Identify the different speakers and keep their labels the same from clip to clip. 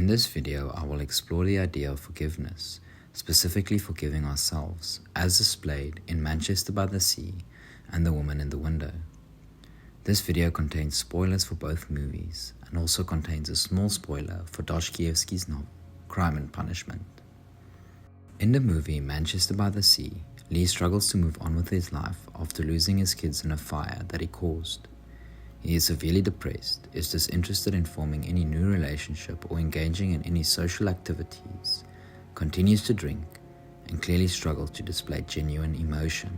Speaker 1: this video, I will explore the idea of forgiveness, specifically forgiving ourselves, as displayed in Manchester by the Sea and The Woman in the Window. This video contains spoilers for both movies and also contains a small spoiler for Dostoevsky's novel, Crime and Punishment. In the movie Manchester by the Sea, Lee struggles to move on with his life after losing his kids in a fire that he caused. He is severely depressed, is disinterested in forming any new relationship or engaging in any social activities, continues to drink, and clearly struggles to display genuine emotion.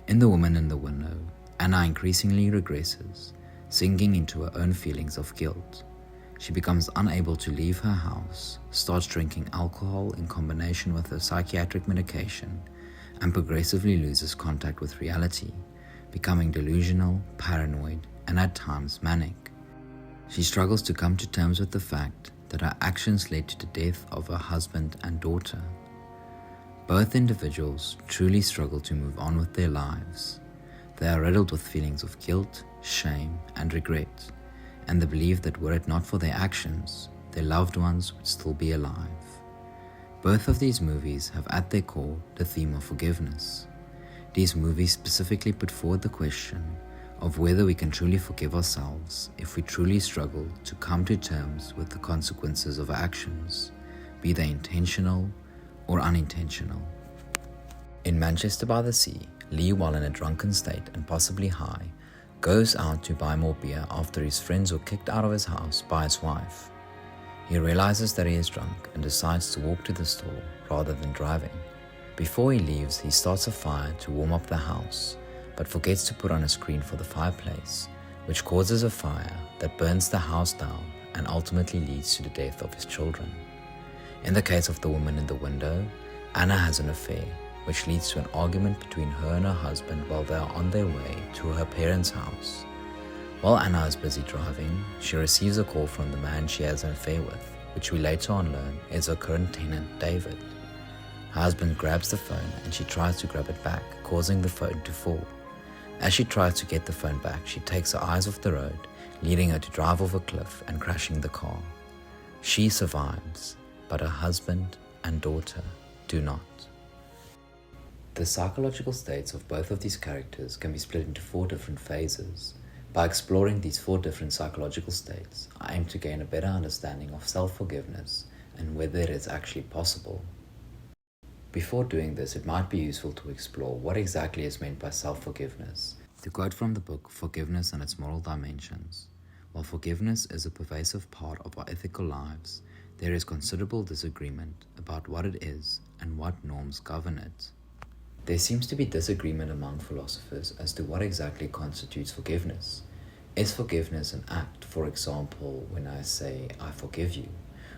Speaker 1: In The Woman in the Window, Anna increasingly regresses, sinking into her own feelings of guilt. She becomes unable to leave her house, starts drinking alcohol in combination with her psychiatric medication, and progressively loses contact with reality, becoming delusional, paranoid, and at times manic. She struggles to come to terms with the fact that her actions led to the death of her husband and daughter. Both individuals truly struggle to move on with their lives. They are riddled with feelings of guilt, shame, and regret, and they believe that were it not for their actions, their loved ones would still be alive. Both of these movies have at their core the theme of forgiveness. These movies specifically put forward the question of whether we can truly forgive ourselves if we truly struggle to come to terms with the consequences of our actions, be they intentional or unintentional. In Manchester by the Sea, Lee, while in a drunken state and possibly high, goes out to buy more beer after his friends were kicked out of his house by his wife. He realizes that he is drunk and decides to walk to the store rather than driving. Before he leaves, he starts a fire to warm up the house, but forgets to put on a screen for the fireplace, which causes a fire that burns the house down and ultimately leads to the death of his children. In the case of The Woman in the Window, Anna has an affair, which leads to an argument between her and her husband while they are on their way to her parents' house. While Anna is busy driving, she receives a call from the man she has an affair with, which we later on learn is her current tenant, David. Her husband grabs the phone and she tries to grab it back, causing the phone to fall. As she tries to get the phone back, she takes her eyes off the road, leading her to drive off a cliff and crashing the car. She survives, but her husband and daughter do not. The psychological states of both of these characters can be split into 4 different phases. By exploring these 4 different psychological states, I aim to gain a better understanding of self-forgiveness and whether it is actually possible. Before doing this, it might be useful to explore what exactly is meant by self-forgiveness. To quote from the book Forgiveness and Its Moral Dimensions, while forgiveness is a pervasive part of our ethical lives, there is considerable disagreement about what it is and what norms govern it. There seems to be disagreement among philosophers as to what exactly constitutes forgiveness. Is forgiveness an act, for example, when I say, I forgive you?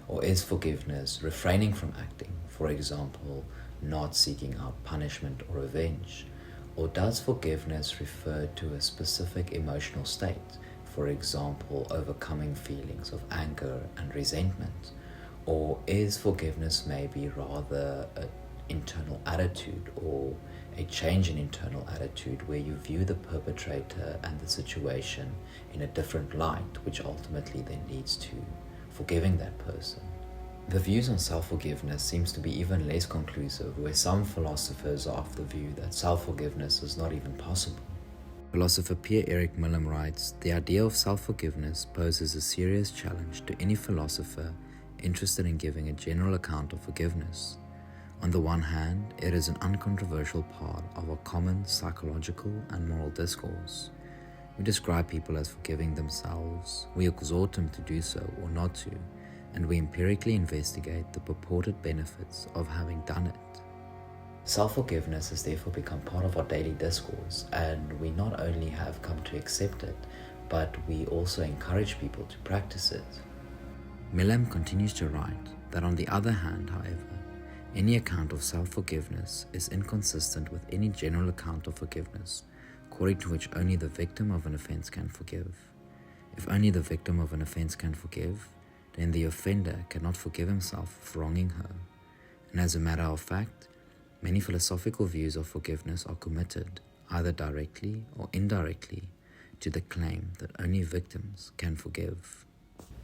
Speaker 1: Or is forgiveness refraining from acting, for example, not seeking out punishment or revenge? Or does forgiveness refer to a specific emotional state, for example, overcoming feelings of anger and resentment? Or is forgiveness maybe rather an internal attitude or a change in internal attitude where you view the perpetrator and the situation in a different light, which ultimately then leads to forgiving that person? The views on self-forgiveness seems to be even less conclusive, where some philosophers are of the view that self-forgiveness is not even possible. Philosopher Pierre-Eric Millam writes, "The idea of self-forgiveness poses a serious challenge to any philosopher interested in giving a general account of forgiveness. On the one hand, it is an uncontroversial part of a common psychological and moral discourse. We describe people as forgiving themselves, we exhort them to do so or not to, and we empirically investigate the purported benefits of having done it. Self-forgiveness has therefore become part of our daily discourse, and we not only have come to accept it, but we also encourage people to practice it." Millam continues to write that on the other hand, however, any account of self-forgiveness is inconsistent with any general account of forgiveness, according to which only the victim of an offense can forgive. If only the victim of an offense can forgive, then the offender cannot forgive himself for wronging her. And as a matter of fact, many philosophical views of forgiveness are committed, either directly or indirectly, to the claim that only victims can forgive.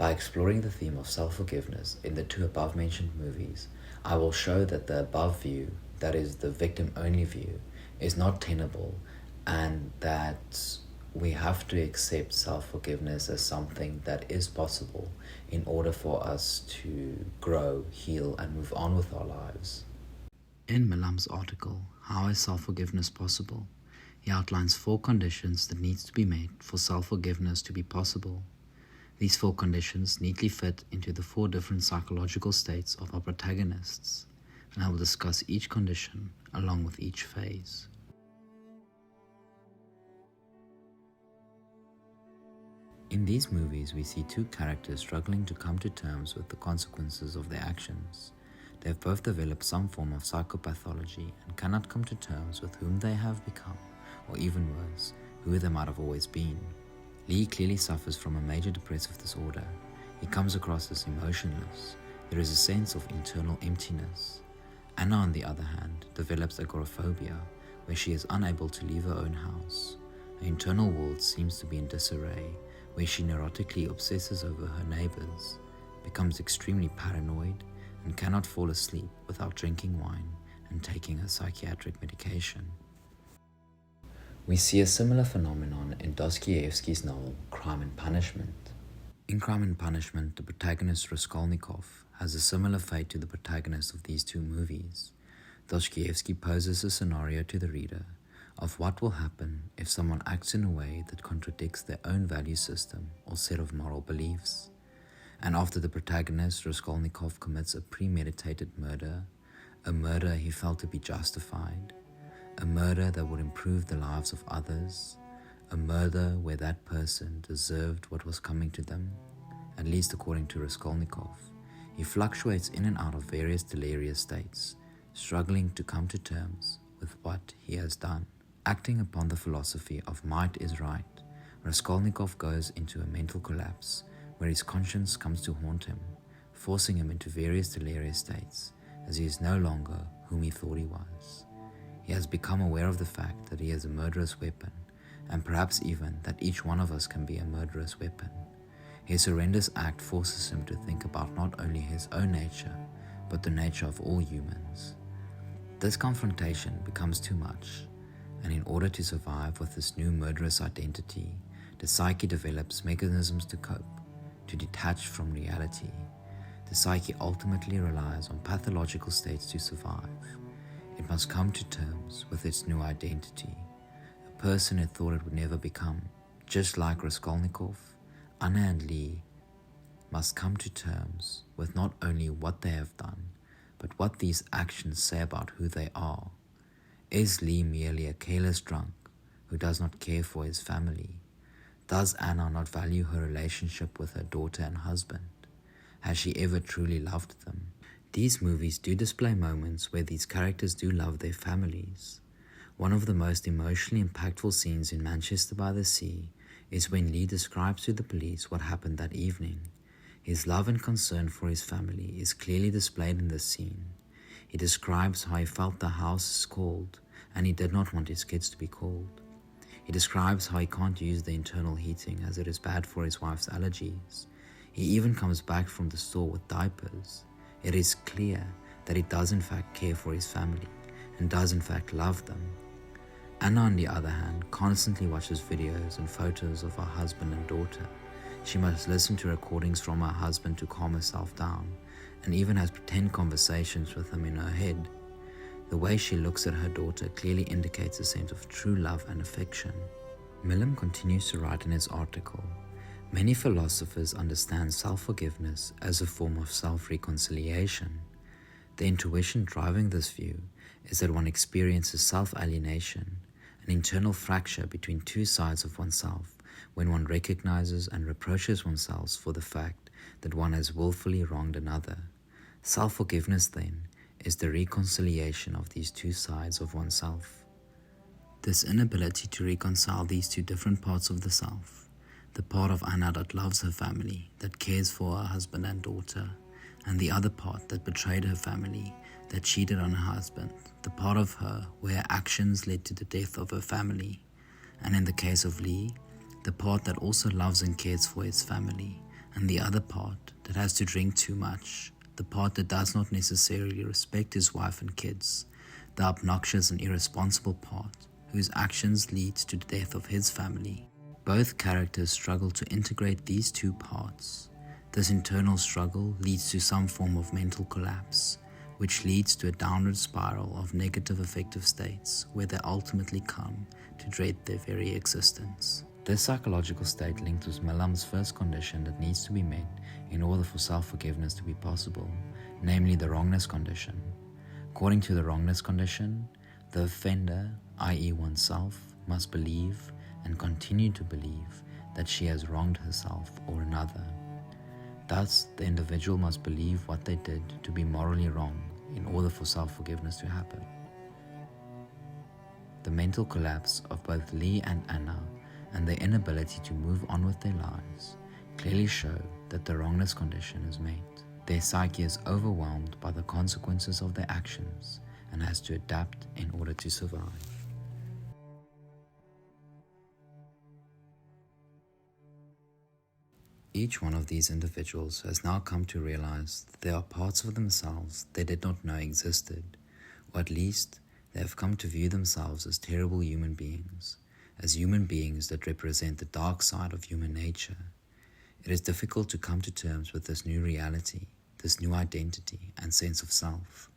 Speaker 1: By exploring the theme of self-forgiveness in the two above-mentioned movies, I will show that the above view, that is the victim-only view, is not tenable, and that we have to accept self-forgiveness as something that is possible in order for us to grow, heal, and move on with our lives. In Milam's article, How is Self-Forgiveness Possible?, he outlines 4 conditions that needs to be met for self-forgiveness to be possible. These 4 conditions neatly fit into the 4 different psychological states of our protagonists, and I will discuss each condition along with each phase. In these movies, we see 2 characters struggling to come to terms with the consequences of their actions. They have both developed some form of psychopathology and cannot come to terms with whom they have become, or even worse, who they might have always been. Lee clearly suffers from a major depressive disorder. He comes across as emotionless. There is a sense of internal emptiness. Anna, on the other hand, develops agoraphobia, where she is unable to leave her own house. Her internal world seems to be in disarray, where she neurotically obsesses over her neighbors, becomes extremely paranoid, and cannot fall asleep without drinking wine and taking her psychiatric medication. We see a similar phenomenon in Dostoevsky's novel Crime and Punishment. In Crime and Punishment, the protagonist Raskolnikov has a similar fate to the protagonist of these 2 movies. Dostoevsky poses a scenario to the reader of what will happen if someone acts in a way that contradicts their own value system or set of moral beliefs. And after the protagonist, Raskolnikov, commits a premeditated murder, a murder he felt to be justified, a murder that would improve the lives of others, a murder where that person deserved what was coming to them, at least according to Raskolnikov. He fluctuates in and out of various delirious states, struggling to come to terms with what he has done. Acting upon the philosophy of might is right, Raskolnikov goes into a mental collapse where his conscience comes to haunt him, forcing him into various delirious states, as he is no longer whom he thought he was. He has become aware of the fact that he has a murderous weapon, and perhaps even that each one of us can be a murderous weapon. His horrendous act forces him to think about not only his own nature, but the nature of all humans. This confrontation becomes too much, and in order to survive with this new murderous identity, the psyche develops mechanisms to cope, to detach from reality. The psyche ultimately relies on pathological states to survive. It must come to terms with its new identity, a person it thought it would never become. Just like Raskolnikov, Anna and Lee must come to terms with not only what they have done, but what these actions say about who they are. Is Lee merely a careless drunk who does not care for his family? Does Anna not value her relationship with her daughter and husband? Has she ever truly loved them? These movies do display moments where these characters do love their families. One of the most emotionally impactful scenes in Manchester by the Sea is when Lee describes to the police what happened that evening. His love and concern for his family is clearly displayed in this scene. He describes how he felt the house is cold and he did not want his kids to be cold. He describes how he can't use the internal heating as it is bad for his wife's allergies. He even comes back from the store with diapers. It is clear that he does in fact care for his family and does in fact love them. Anna, on the other hand, constantly watches videos and photos of her husband and daughter. She must listen to recordings from her husband to calm herself down, and even has pretend conversations with him in her head. The way she looks at her daughter clearly indicates a sense of true love and affection. Milam continues to write in his article, many philosophers understand self-forgiveness as a form of self-reconciliation. The intuition driving this view is that one experiences self-alienation, an internal fracture between 2 sides of oneself, when one recognizes and reproaches oneself for the fact that one has willfully wronged another. Self-forgiveness, then, is the reconciliation of these 2 sides of oneself. This inability to reconcile these 2 different parts of the self, the part of Anna that loves her family, that cares for her husband and daughter, and the other part that betrayed her family, that cheated on her husband, the part of her where her actions led to the death of her family, and in the case of Lee, the part that also loves and cares for his family, and the other part that has to drink too much, the part that does not necessarily respect his wife and kids, the obnoxious and irresponsible part whose actions lead to the death of his family. Both characters struggle to integrate these two parts. This internal struggle leads to some form of mental collapse, which leads to a downward spiral of negative affective states where they ultimately come to dread their very existence. This psychological state linked with Milam's first condition that needs to be met in order for self-forgiveness to be possible, namely the wrongness condition. According to the wrongness condition, the offender, i.e. oneself, must believe and continue to believe that she has wronged herself or another. Thus, the individual must believe what they did to be morally wrong in order for self-forgiveness to happen. The mental collapse of both Lee and Anna and their inability to move on with their lives clearly show that the wrongness condition is met. Their psyche is overwhelmed by the consequences of their actions and has to adapt in order to survive. Each one of these individuals has now come to realize that there are parts of themselves they did not know existed, or at least they have come to view themselves as terrible human beings, as human beings that represent the dark side of human nature. It is difficult to come to terms with this new reality, this new identity and sense of self.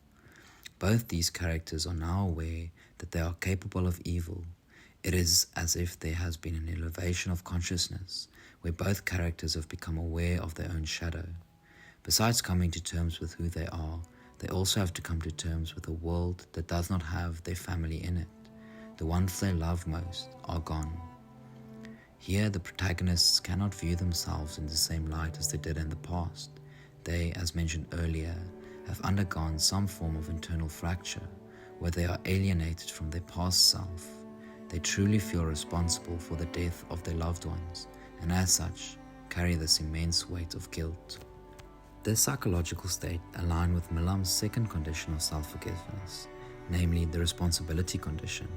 Speaker 1: Both these characters are now aware that they are capable of evil. It is as if there has been an elevation of consciousness where both characters have become aware of their own shadow. Besides coming to terms with who they are, they also have to come to terms with a world that does not have their family in it. The ones they love most are gone. Here, the protagonists cannot view themselves in the same light as they did in the past. They, as mentioned earlier, have undergone some form of internal fracture where they are alienated from their past self. They truly feel responsible for the death of their loved ones, and as such, carry this immense weight of guilt. This psychological state aligns with Milam's second condition of self-forgiveness, namely the responsibility condition.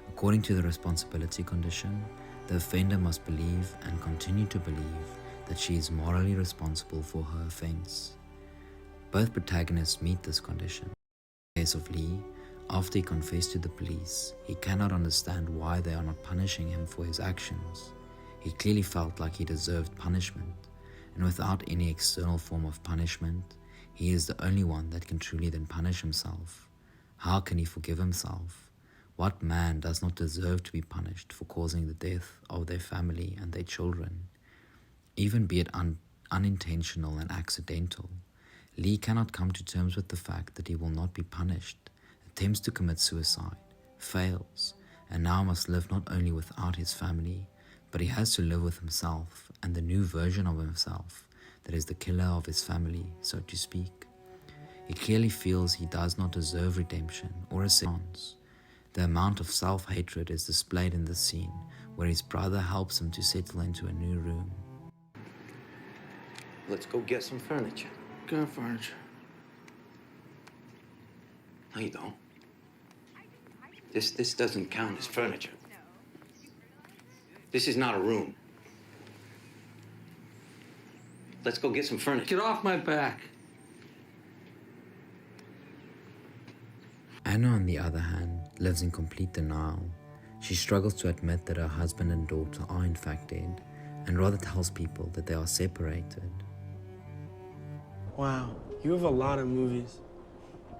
Speaker 1: According to the responsibility condition, the offender must believe and continue to believe that she is morally responsible for her offense. Both protagonists meet this condition. In the case of Lee, after he confessed to the police, he cannot understand why they are not punishing him for his actions. He clearly felt like he deserved punishment, and without any external form of punishment, he is the only one that can truly then punish himself. How can he forgive himself? What man does not deserve to be punished for causing the death of their family and their children, even be it unintentional and accidental? Lee cannot come to terms with the fact that he will not be punished, attempts to commit suicide, fails, and now must live not only without his family, but he has to live with himself and the new version of himself that is the killer of his family, so to speak. He clearly feels he does not deserve redemption or a chance. The amount of self-hatred is displayed in this scene where his brother helps him to settle into a new room.
Speaker 2: Let's go get some furniture.
Speaker 3: Got furniture.
Speaker 2: No, you don't. This doesn't count as furniture. This is not a room. Let's go get some furniture.
Speaker 3: Get off my back.
Speaker 1: Anna, on the other hand, lives in complete denial. She struggles to admit that her husband and daughter are in fact dead, and rather tells people that they are separated.
Speaker 4: Wow, you have a lot of movies.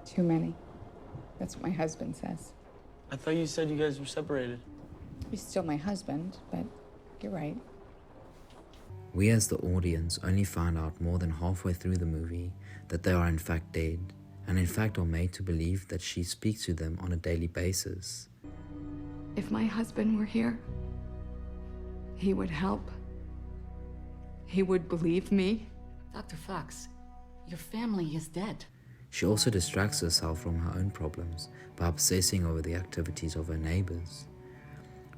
Speaker 5: Too many. That's what my husband says.
Speaker 4: I thought you said you guys were separated.
Speaker 5: He's still my husband, but you're right.
Speaker 1: We as the audience only find out more than halfway through the movie that they are in fact dead, and in fact are made to believe that she speaks to them on a daily basis.
Speaker 6: If my husband were here, he would help. He would believe me.
Speaker 7: Dr. Fox, your family is dead.
Speaker 1: She also distracts herself from her own problems by obsessing over the activities of her neighbors.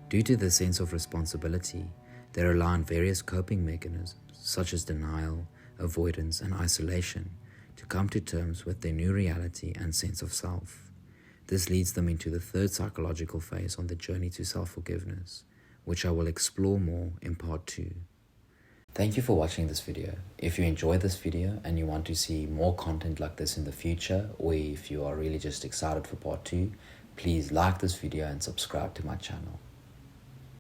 Speaker 1: Due to the sense of responsibility, they rely on various coping mechanisms such as denial, avoidance, and isolation to come to terms with their new reality and sense of self. This leads them into the third psychological phase on the journey to self-forgiveness, which I will explore more in part 2. Thank you for watching this video. If you enjoyed this video and you want to see more content like this in the future, or if you are really just excited for part 2, please like this video and subscribe to my channel.